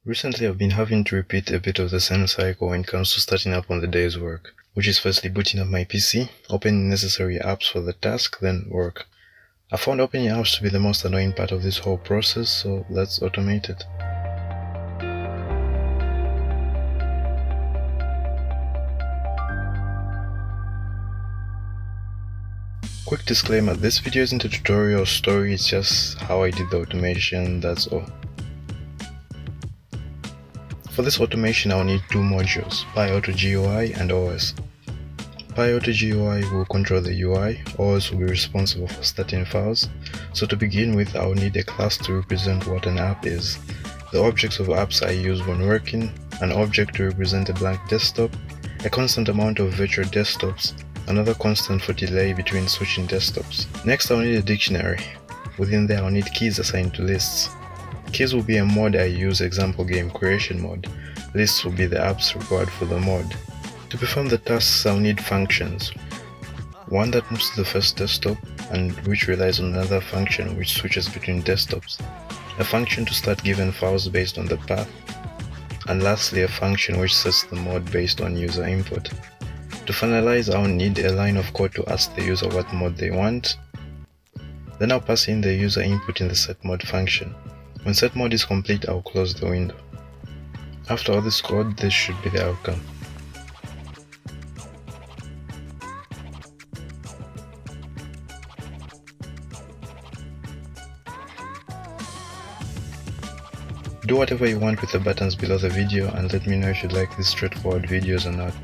Recently, I've been having to repeat a bit of the same cycle when it comes to starting up on the day's work, which is firstly booting up my PC, opening necessary apps for the task, then work. I found opening apps to be the most annoying part of this whole process, so let's automate it. Quick disclaimer, this video isn't a tutorial or story, it's just how I did the automation, that's all. For this automation I'll need two modules, PyAutoGUI and OS. PyAutoGUI will control the UI, OS will be responsible for starting files. So to begin with, I'll need a class to represent what an app is, the objects of apps I use when working, an object to represent a blank desktop, a constant amount of virtual desktops, another constant for delay between switching desktops. Next I'll need a dictionary. Within there I'll need keys assigned to lists. Keys will be a mod I use, example game creation mod. Lists will be the apps required for the mod. To perform the tasks I'll need functions. One that moves to the first desktop and which relies on another function which switches between desktops. A function to start given files based on the path. And lastly a function which sets the mod based on user input. To finalize, I'll need a line of code to ask the user what mod they want. Then I'll pass in the user input in the setMod function. When setMod is complete, I'll close the window. After all this code, this should be the outcome. Do whatever you want with the buttons below the video and let me know if you like these straightforward videos or not.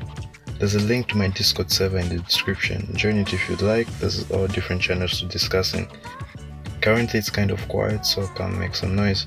There's a link to my Discord server in the description, join it if you'd like, there's all different channels to discuss in. Currently it's kind of quiet, so I can't make some noise.